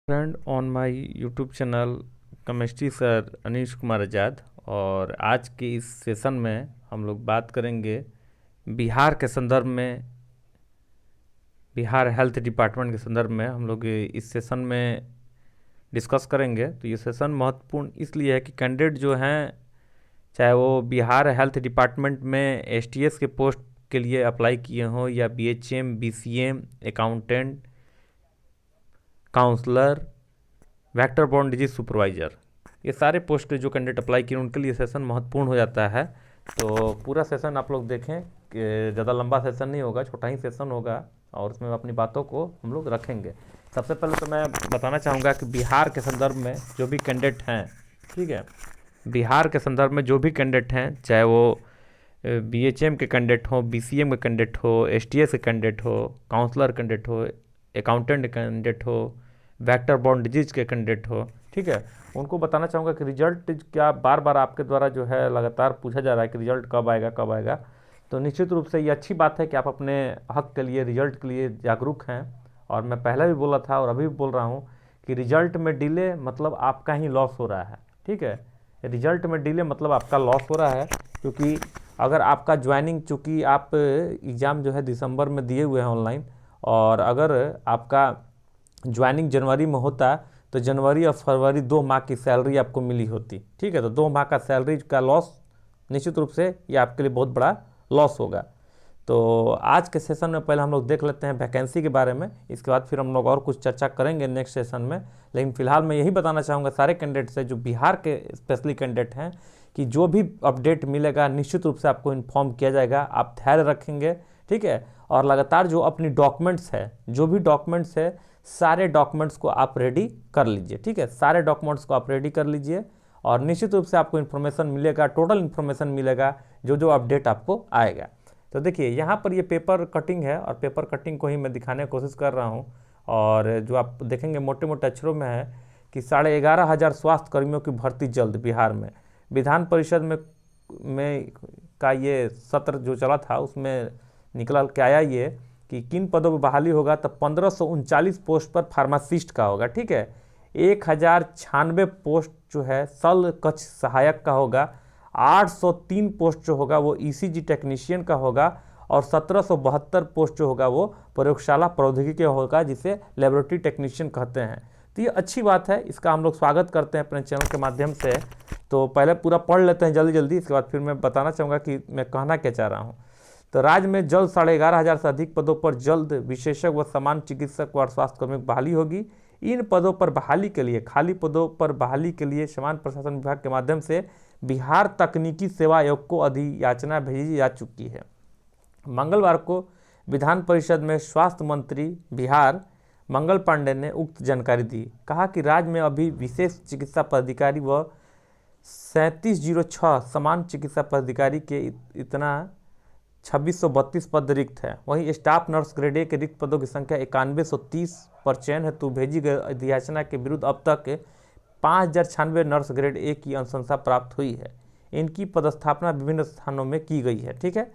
Friend on my YouTube channel chemistry sir Anish Kumar Azad. और आज के इस सेशन में हम लोग बात करेंगे बिहार के संदर्भ में, बिहार हेल्थ डिपार्टमेंट के संदर्भ में हम लोग इस सेशन में डिस्कस करेंगे। तो ये सेशन महत्वपूर्ण इसलिए है कि कैंडिडेट जो हैं, चाहे वो बिहार हेल्थ डिपार्टमेंट में एसटीएस के पोस्ट के लिए अप्लाई किए हों या BHM, BCM, accountant, counsellor, vector borne disease supervisor, ये सारे पोस्ट जो कैंडिडेट अप्लाई किए उनके लिए सेशन महत्वपूर्ण हो जाता है। तो पूरा सेशन आप लोग देखें कि ज़्यादा लंबा सेशन नहीं होगा, छोटा ही सेशन होगा और उसमें अपनी बातों को हम लोग रखेंगे। सबसे पहले तो मैं बताना चाहूँगा कि बिहार के संदर्भ में जो भी कैंडिडेट हैं, ठीक है, बिहार के संदर्भ में जो भी कैंडिडेट हैं, चाहे वो बीएचएम के कैंडिडेट हो, बीसीएम के कैंडिडेट हो, एसटीएस के कैंडिडेट हो, काउंसलर कैंडिडेट हो, अकाउंटेंट कैंडिडेट हो, वेक्टर बॉर्न डिजीज के कैंडिडेट हो, ठीक है, उनको बताना चाहूँगा कि रिजल्ट क्या बार बार आपके द्वारा जो है लगातार पूछा जा रहा है कि रिजल्ट कब आएगा कब आएगा। तो निश्चित रूप से ये अच्छी बात है कि आप अपने हक के लिए, रिजल्ट के लिए जागरूक हैं। और मैं पहले भी बोला था और अभी भी बोल रहा हूँ कि रिजल्ट में डिले मतलब आपका ही लॉस हो रहा है, ठीक है। रिजल्ट में डिले मतलब आपका लॉस हो रहा है, क्योंकि अगर आपका ज्वाइनिंग, चूँकि आप एग्ज़ाम जो है दिसंबर में दिए हुए हैं ऑनलाइन, और अगर आपका ज्वाइनिंग जनवरी में होता तो जनवरी और फरवरी 2 माह की सैलरी आपको मिली होती, ठीक है। तो 2 माह का सैलरी का लॉस निश्चित रूप से ये आपके लिए बहुत बड़ा लॉस होगा। तो आज के सेशन में पहले हम लोग देख लेते हैं वैकेंसी के बारे में, इसके बाद फिर हम लोग और कुछ चर्चा करेंगे नेक्स्ट सेशन में। लेकिन फिलहाल मैं यही बताना चाहूँगा सारे कैंडिडेट से, जो बिहार के स्पेशली कैंडिडेट हैं, कि जो भी अपडेट मिलेगा निश्चित रूप से आपको इन्फॉर्म किया जाएगा। आप धैर्य रखेंगे, ठीक है, और लगातार जो अपनी डॉक्यूमेंट्स है, जो भी डॉक्यूमेंट्स है, सारे डॉक्यूमेंट्स को आप रेडी कर लीजिए, ठीक है, सारे डॉक्यूमेंट्स को आप रेडी कर लीजिए और निश्चित रूप से आपको इन्फॉर्मेशन मिलेगा, टोटल इन्फॉर्मेशन मिलेगा जो जो अपडेट आपको आएगा। तो देखिए यहाँ पर ये पेपर कटिंग है और पेपर कटिंग को ही मैं दिखाने की कोशिश कर रहा हूँ। और जो आप देखेंगे मोटे मोटे अक्षरों में है कि 11,500 स्वास्थ्य कर्मियों की भर्ती जल्द बिहार में। विधान परिषद में का ये सत्र जो चला था उसमें निकल के आया ये कि किन पदों पर बहाली होगा, तो 1539 पोस्ट पर फार्मासिस्ट का होगा, ठीक है। 1096 पोस्ट जो है सल कक्ष सहायक का होगा, 803 पोस्ट जो होगा वो ईसीजी टेक्नीशियन का होगा, और 1772 पोस्ट जो होगा वो प्रयोगशाला प्रौद्योगिकी का होगा, जिसे लेबोरेटरी टेक्नीशियन कहते हैं। तो ये अच्छी बात है, इसका हम लोग स्वागत करते हैं अपने चैनल के माध्यम से। तो पहले पूरा पढ़ लेते हैं जल्दी जल्दी, इसके बाद फिर मैं बताना चाहूँगा कि मैं कहना क्या चाह रहा हूँ। तो राज्य में जल्द 11,500 से अधिक पदों पर जल्द विशेषज्ञ व सामान्य चिकित्सक व स्वास्थ्य कर्मियों की बहाली होगी। इन पदों पर बहाली के लिए, खाली पदों पर बहाली के लिए सामान्य प्रशासन विभाग के माध्यम से बिहार तकनीकी सेवा आयोग को अधियाचना भेजी जा चुकी है। मंगलवार को विधान परिषद में स्वास्थ्य मंत्री बिहार मंगल पांडे ने उक्त जानकारी दी। कहा कि राज्य में अभी विशेष चिकित्सा पदाधिकारी व 3706 सामान्य चिकित्सा पदाधिकारी के इतना 2632 पद रिक्त है। वहीं स्टाफ नर्स ग्रेड ए के रिक्त पदों की संख्या 9130 पर चयन हेतु भेजी गई अधियाचना के विरुद्ध अब तक 5096 नर्स ग्रेड ए की अनुशंसा प्राप्त हुई है। इनकी पदस्थापना विभिन्न स्थानों में की गई है, ठीक है।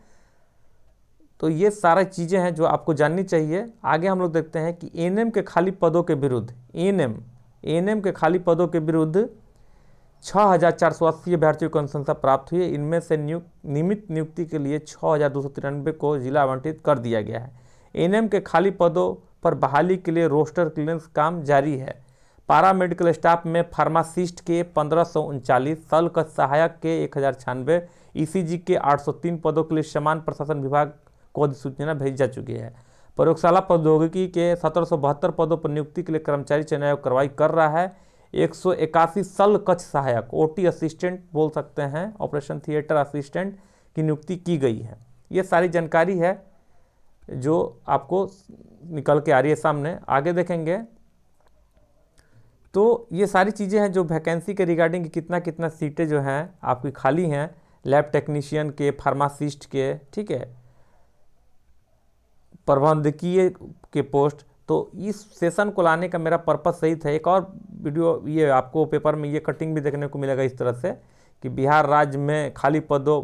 तो ये सारी चीज़ें हैं जो आपको जाननी चाहिए। आगे हम लोग देखते हैं कि एएनएम के खाली पदों के विरुद्ध, एएनएम के खाली पदों के विरुद्ध 6,480 अभ्यर्थियों को अनुशंसा प्राप्त हुई है। इनमें से नियमित नियुक्ति के लिए 6,293 को जिला आवंटित कर दिया गया है। एएनएम के खाली पदों पर बहाली के लिए रोस्टर क्लियरेंस काम जारी है। पारा मेडिकल स्टाफ में फार्मासिस्ट के 1539, सल का सहायक के 1096, ईसीजी के 803 पदों के लिए समान प्रशासन विभाग को अधिसूचना भेजी जा चुकी है। प्रयोगशाला प्रौद्योगिकी के 1772 पदों पर नियुक्ति के लिए कर्मचारी चयन आयोग कार्रवाई कर रहा है। 181 सल कक्ष सहायक, ओटी असिस्टेंट बोल सकते हैं, ऑपरेशन थिएटर असिस्टेंट की नियुक्ति की गई है। ये सारी जानकारी है जो आपको निकल के आ रही है सामने। आगे देखेंगे तो ये सारी चीज़ें हैं जो वैकेंसी के रिगार्डिंग कितना कितना सीटें जो हैं आपकी खाली हैं, लैब टेक्नीशियन के, फार्मासिस्ट के, ठीक है, प्रबंधकीय के पोस्ट। तो इस सेशन को लाने का मेरा पर्पस सही था। एक और वीडियो ये आपको पेपर में ये कटिंग भी देखने को मिलेगा इस तरह से कि बिहार राज्य में खाली पदों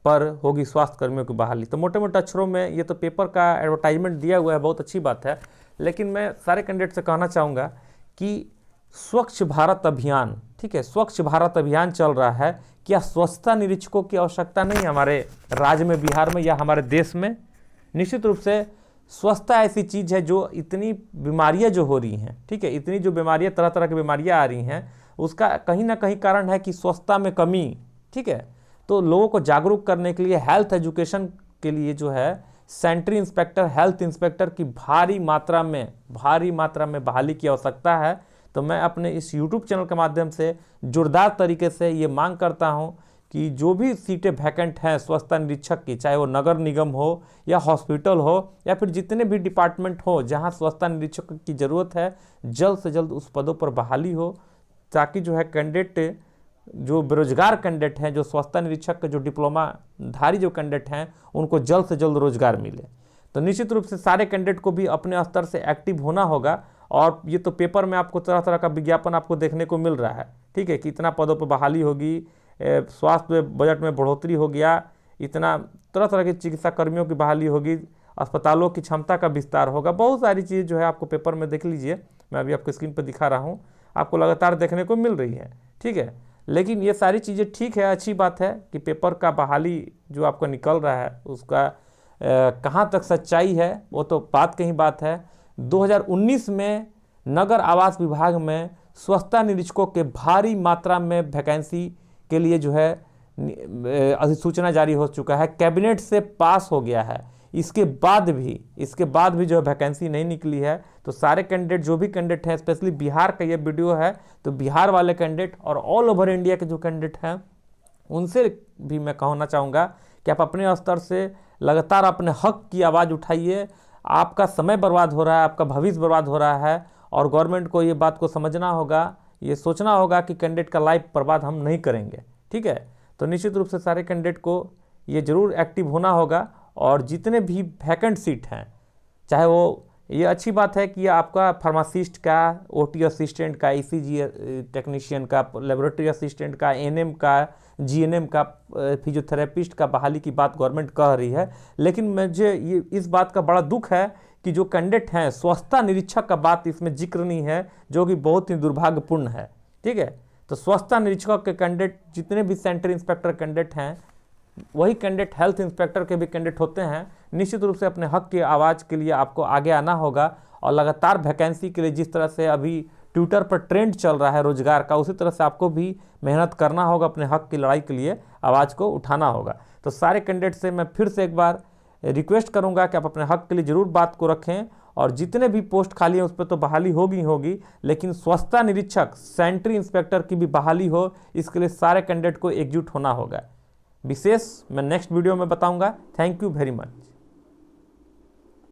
पर होगी स्वास्थ्य कर्मियों की बहाली। तो मोटे मोटे अक्षरों में ये तो पेपर का एडवर्टाइजमेंट दिया हुआ है, बहुत अच्छी बात है। लेकिन मैं सारे कैंडिडेट से कहना चाहूँगा कि स्वच्छ भारत अभियान, ठीक है, स्वच्छ भारत अभियान चल रहा है, क्या स्वच्छता निरीक्षकों की आवश्यकता नहीं हमारे राज्य में, बिहार में या हमारे देश में? निश्चित रूप से स्वच्छता ऐसी चीज़ है जो इतनी बीमारियां जो हो रही हैं, ठीक है, इतनी जो बीमारियां, तरह तरह की बीमारियां आ रही हैं, उसका कहीं ना कहीं कारण है कि स्वच्छता में कमी, ठीक है। तो लोगों को जागरूक करने के लिए हेल्थ एजुकेशन के लिए जो है सेंट्री इंस्पेक्टर, हेल्थ इंस्पेक्टर की भारी मात्रा में बहाली की आवश्यकता है। तो मैं अपने इस YouTube चैनल के माध्यम से जोरदार तरीके से ये मांग करता हूँ कि जो भी सीटें वैकेंट हैं स्वच्छता निरीक्षक की, चाहे वो नगर निगम हो या हॉस्पिटल हो या फिर जितने भी डिपार्टमेंट हो जहाँ स्वच्छता निरीक्षक की ज़रूरत है, जल्द से जल्द उस पदों पर बहाली हो, ताकि जो है कैंडिडेट, जो बेरोजगार कैंडिडेट हैं, जो स्वच्छता निरीक्षक के जो डिप्लोमा धारी जो कैंडिडेट हैं, उनको जल्द से जल्द रोजगार मिले। तो निश्चित रूप से सारे कैंडिडेट को भी अपने स्तर से एक्टिव होना होगा। और ये तो पेपर में आपको तरह तरह का विज्ञापन आपको देखने को मिल रहा है, ठीक है, कि इतना पदों पर बहाली होगी, स्वास्थ्य बजट में बढ़ोतरी हो गया, इतना तरह तरह के चिकित्सा कर्मियों की बहाली होगी, अस्पतालों की क्षमता का विस्तार होगा, बहुत सारी चीज़ जो है आपको पेपर में देख लीजिए, मैं अभी आपको स्क्रीन पर दिखा रहा हूँ, आपको लगातार देखने को मिल रही है, ठीक है। लेकिन ये सारी चीज़ें ठीक है, अच्छी बात है कि पेपर का बहाली जो आपको निकल रहा है उसका कहाँ तक सच्चाई है वो तो बात कहीं बात है। 2019 में नगर आवास विभाग में स्वच्छता निरीक्षकों के भारी मात्रा में वैकेंसी के लिए जो है अधिसूचना जारी हो चुका है, कैबिनेट से पास हो गया है। इसके बाद भी जो है वैकेंसी नहीं निकली है। तो सारे कैंडिडेट, जो भी कैंडिडेट हैं, स्पेशली बिहार का ये वीडियो है, तो बिहार वाले कैंडिडेट और ऑल ओवर इंडिया के जो कैंडिडेट हैं उनसे भी मैं कहना चाहूँगा कि आप अपने स्तर से लगातार अपने हक की आवाज़ उठाइए। आपका समय बर्बाद हो रहा है, आपका भविष्य बर्बाद हो रहा है, और गवर्नमेंट को ये बात को समझना होगा, ये सोचना होगा कि कैंडिडेट का लाइफ बर्बाद हम नहीं करेंगे, ठीक है। तो निश्चित रूप से सारे कैंडिडेट को ये ज़रूर एक्टिव होना होगा, और जितने भी वैकेंट सीट हैं, चाहे वो, ये अच्छी बात है कि आपका फार्मासिस्ट का, ओटी असिस्टेंट का, ईसीजी टेक्नीशियन का, लेबोरेटरी असिस्टेंट का, एएनएम का, जीएनएम का, फिजियोथेरेपिस्ट का बहाली की बात गवर्नमेंट कह रही है। लेकिन मुझे ये इस बात का बड़ा दुख है कि जो कैंडिडेट हैं स्वच्छता निरीक्षक का बात इसमें जिक्र नहीं है, जो कि बहुत ही दुर्भाग्यपूर्ण है, ठीक है। तो स्वच्छता निरीक्षक के कैंडिडेट, जितने भी सेंट्रल इंस्पेक्टर कैंडिडेट हैं, वही कैंडिडेट हेल्थ इंस्पेक्टर के भी कैंडिडेट होते हैं। निश्चित रूप से अपने हक की आवाज़ के लिए आपको आगे आना होगा, और लगातार वैकेंसी के लिए जिस तरह से अभी ट्विटर पर ट्रेंड चल रहा है रोजगार का, उसी तरह से आपको भी मेहनत करना होगा, अपने हक की लड़ाई के लिए आवाज़ को उठाना होगा। तो सारे कैंडिडेट से मैं फिर से एक बार रिक्वेस्ट करूंगा कि आप अपने हक के लिए ज़रूर बात को रखें, और जितने भी पोस्ट खाली हैं उस पर तो बहाली होगी, लेकिन स्वच्छता निरीक्षक, सेंट्री इंस्पेक्टर की भी बहाली हो, इसके लिए सारे कैंडिडेट को एकजुट होना होगा। विशेष मैं नेक्स्ट वीडियो में बताऊंगा। Thank you very much.